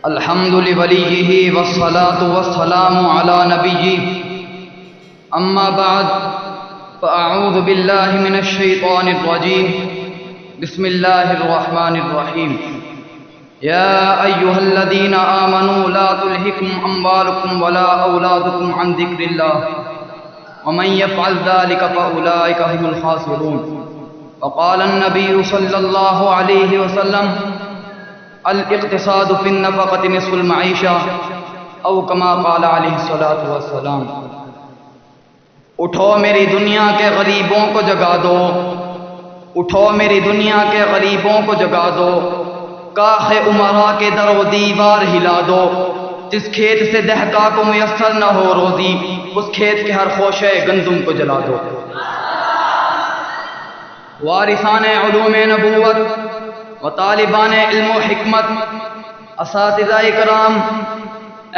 الحمد لوليه والصلاة والسلام على نبيه أما بعد فأعوذ بالله من الشيطان الرجيم بسم الله الرحمن الرحيم يا أيها الذين آمنوا لا تلهكم أموالكم ولا أولادكم عن ذكر الله ومن يفعل ذلك فأولئك هم الخاسرون وقال النبي صلى الله عليه وسلم الاقتصاد في النفقة نصف المعيشة او کما قال علیہ الصلوۃ والسلام۔ اٹھو میری دنیا کے غریبوں کو جگا دو، اٹھو میری دنیا کے غریبوں کو جگا دو، کاخ امراء کے در و دیوار ہلا دو، جس کھیت سے دہقاں کو میسر نہ ہو روزی اس کھیت کے ہر خوشے گندم کو جلا دو۔ وارثان علوم نبوت و طالبان علم و حکمت، اساتذہ کرام،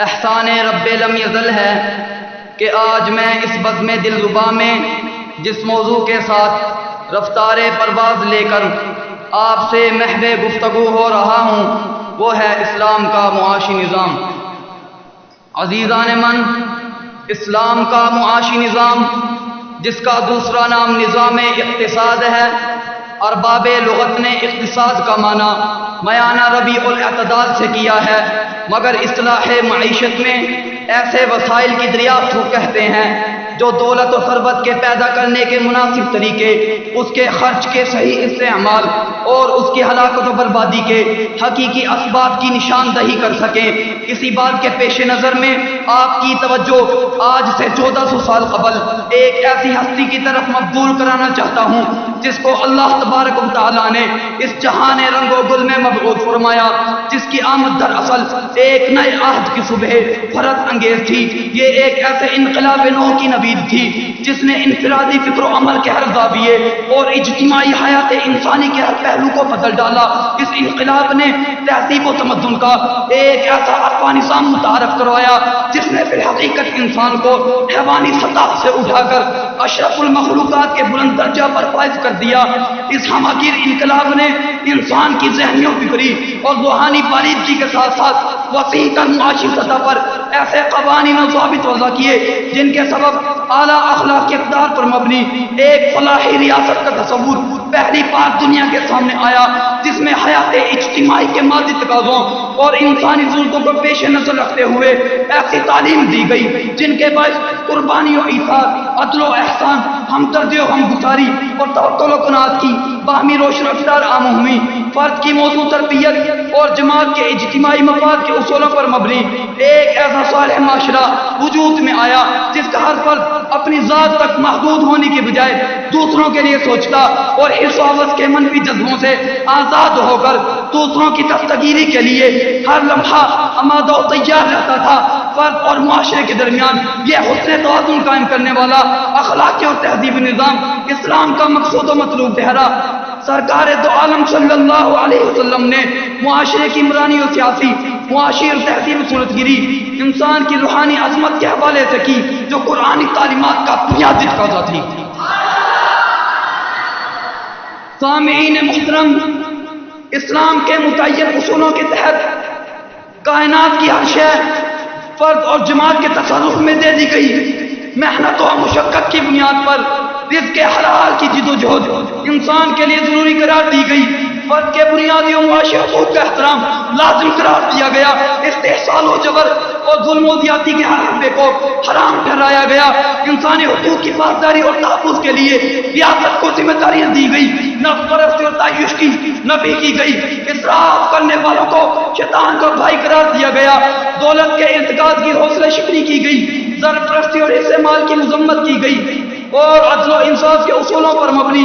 احسان رب لم یزل ہے کہ آج میں اس بزم دلربا میں جس موضوع کے ساتھ رفتار پرواز لے کر آپ سے محو گفتگو ہو رہا ہوں وہ ہے اسلام کا معاشی نظام۔ عزیزان من، اسلام کا معاشی نظام جس کا دوسرا نام نظام اقتصاد ہے، ارباب لغت نے اقتصاد کا معنی میانہ ربیع الاعتدال سے کیا ہے، مگر اصلاح معیشت میں ایسے وسائل کی دریافت کو کہتے ہیں جو دولت و ثروت کے پیدا کرنے کے مناسب طریقے، اس کے خرچ کے صحیح استعمال اور اس کی ہلاکت و بربادی کے حقیقی اسباب کی نشاندہی کر سکیں۔ اسی بات کے پیش نظر میں آپ کی توجہ آج سے 1400 سال قبل ایک ایسی ہستی کی طرف مبذول کرانا چاہتا ہوں جس کو اللہ تبارک و تعالیٰ نے اس جہان رنگ و گل میں مبعوث فرمایا، جس کی آمد دراصل ایک نئے عہد کی صبح فرحت انگیز تھی۔ یہ ایک ایسے انقلاب نو کی نوید تھی جس نے انفرادی فکر و عمل کے ہر زاویے اور اجتماعی حیات انسانی کے ہر پہلو کو بدل ڈالا۔ اس انقلاب نے تہذیب و تمدن کا ایک ایسا عرفہ نظام متعارف کروایا جس نے فی الحقیقت انسان کو حیوانی سطح سے اٹھا کر اشرف المخلوقات کے بلند درجہ پر فائز کر دیا۔ اس ہمگیر انقلاب نے انسان کی ذہنی و فکری اور روحانی باریکی کے ساتھ ساتھ وسیع تر معاشی سطح پر ایسے قوانین و ضوابط وضع کیے جن کے سبب اعلیٰ اخلاقی اقدار پر مبنی ایک فلاحی ریاست کا تصور پہلی بار دنیا کے سامنے آیا، جس میں حیات اجتماعی کے مادی تقاضوں اور انسانی ضرورتوں کو پیش نظر رکھتے ہوئے ایسی تعلیم دی گئی جن کے باعث قربانی و ایثار، عدل و احسان، ہمدردی و ہمگساری اور توکل و قناعت کی باہمی روشن رفتار عام ہوئی۔ فرد کی موضوع تربیت اور جماعت کے اجتماعی مفاد کے اصولوں پر مبنی ایک ایسا صالح معاشرہ وجود میں آیا جس کا ہر فرد اپنی ذات تک محدود ہونے کے بجائے دوسروں کے لیے سوچتا اور حرص و حوث کے منفی جذبوں سے آزاد ہو کر دوسروں کی دستگیری کے لیے ہر لمحہ آمادہ و تیار رہتا تھا۔ فرد اور معاشرے کے درمیان یہ حسن توازن قائم کرنے والا اخلاقی اور تہذیبی نظام اسلام کا مقصود و مطلوب ٹھہرا۔ سرکار دو عالم صلی اللہ علیہ وسلم نے معاشرے کی عمرانی و سیاسی، معاشی اور تہذیبی صورت گیری انسان کی روحانی عظمت کے حوالے سے کی جو قرآنی تعلیمات کا بنیادی تقاضا تھی۔ سامعین محترم، اسلام کے متعین اصولوں کے تحت کائنات کی ہر شے فرد اور جماعت کے تصرف میں دے دی گئی۔ محنت و مشقت کی بنیاد پر رزق کے حلال کی جد و جہد انسان کے لیے ضروری قرار دی گئی۔ فرد کے بنیادی و معاشی حقوق کا احترام لازم قرار دیا گیا۔ استحصال و جبر اور ظلم و زیادتی کے ہر حربے کو حرام ٹھہرایا گیا۔ انسانی حقوق کی پاسداری اور تحفظ کے لیے ریاست کو ذمہ داریاں دی گئی۔ نفس پرستی اور تعیش کی نفی کی گئی۔ اسراف کرنے والوں کو شیطان کا بھائی قرار دیا گیا۔ دولت کے ارتکاز کی حوصلہ شکنی کی گئی۔ زر پرستی اور استعمال کی مذمت کی گئی اور عدل و انصاف کے اصولوں پر مبنی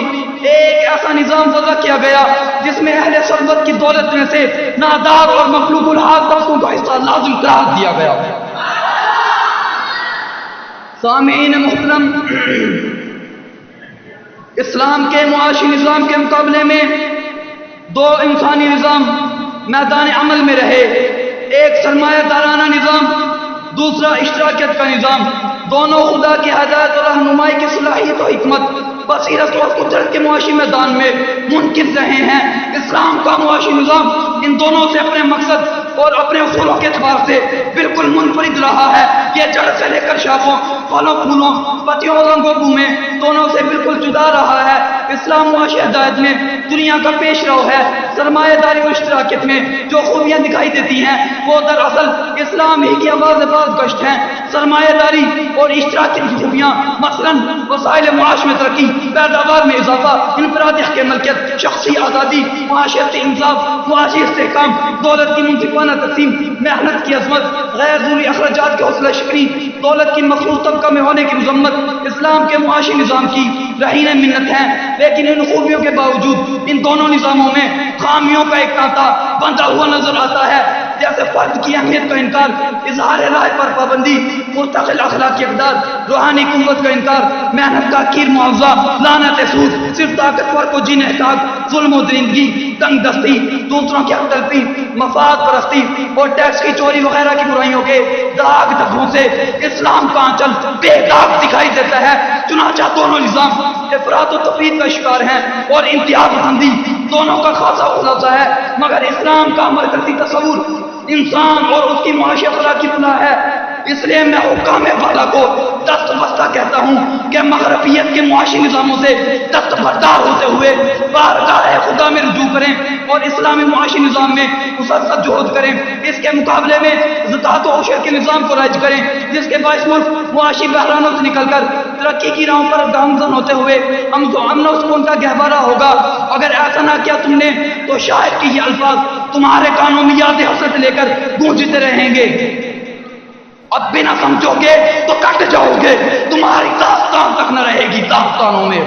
ایک ایسا نظام وضع کیا گیا جس میں اہل ثروت کی دولت میں سے نادار اور مخلوق الحال طبقوں کا حصہ لازم قرار دیا گیا۔ سامعین محترم، اسلام کے معاشی نظام کے مقابلے میں دو انسانی نظام میدان عمل میں رہے، ایک سرمایہ دارانہ نظام، دوسرا اشتراکیت کا نظام۔ دونوں خدا کی ہدایت اور رہنمائی کی صلاحیت و حکمت بصیرت اور قدرت کے معاشی میدان میں منقذ رہے ہیں۔ اسلام کا معاشی نظام ان دونوں سے اپنے مقصد اور اپنے اصولوں کے اعتبار سے بالکل منفرد رہا ہے. یہ جڑ سے لے کر شاخوں، پھلوں پھولوں، پتیوں اور رنگوں بو میں دونوں سے بالکل جدا رہا ہے. اسلام معاشی ہدایت میں دنیا کا پیش رو ہے. سرمایہ داری اور اشتراکیت میں جو خوبیاں دکھائی دیتی ہیں وہ دراصل اسلام ہی کی آواز باز گشت ہیں. سرمایہ داری اور اشتراکیت کی خوبیاں مثلاً وسائل معاش میں ترقی، پیداوار میں اضافہ، انفرادی حق ملکیت، شخصی آزادی، معاشیتی انصاف، معاشی استحکام، دولت کی منصفانہ تقسیم، محنت کی عظمت، غیر ضروری اخراجات کی حوصلہ شکنی، دولت کی مخلوط طبقہ میں ہونے کی مذمت اسلام کے معاشی نظام کی رہین منت ہیں. لیکن ان خوبیوں کے باوجود ان دونوں نظاموں میں خامیوں کا ایک تانتا بندھا ہوا نظر آتا ہے، جیسے فرد کی اہمیت کا انکار، اظہار رائے پر پابندی، مستقل اخلاقی اقدار، روحانی قوت کا انکار، محنت کا حقیر معاوضہ، لعنت سود، صرف طاقتور کو جینے حق، ظلم و درندگی، تنگ دستی، دوسروں کی حق تلفی، مفاد پرستی اور ٹیکس کی چوری وغیرہ کی برائیوں کے داغ دھبوں سے اسلام کا آنچل بے داغ دکھائی دیتا ہے. چنانچہ دونوں نظام افراط و تفریط کا شکار ہیں اور انتہا پسندی دونوں کا خاصا خلاصہ ہے. مگر اسلام کا مرکزی تصور انسان اور اس کی معاشی اخلاق کی بنا ہے. اس لیے میں حکام والا کو دست بستہ کہتا ہوں کہ مغربیت کے معاشی نظاموں سے دست بردار ہوتے ہوئے بارگاہ خدا میں رجوع کریں اور اسلامی معاشی نظام میں مسلسل جہد کریں. اس کے مقابلے میں زکوٰۃ و عشر کے نظام کو رائج کریں جس کے باعث ملک معاشی بحرانوں سے نکل کر ترقی کی راہوں پر گامزن ہوتے ہوئے امن و سکون کا گہوارہ ہوگا. اگر ایسا نہ کیا تم نے تو شاید کہ یہ الفاظ تمہارے کانوں میں یاد حسرت لے کر گونجتے رہیں گے. اب بھی نہ سمجھو گے تو کٹ جاؤ گے، تمہاری داستان تک نہ رہے گی داستانوں میں.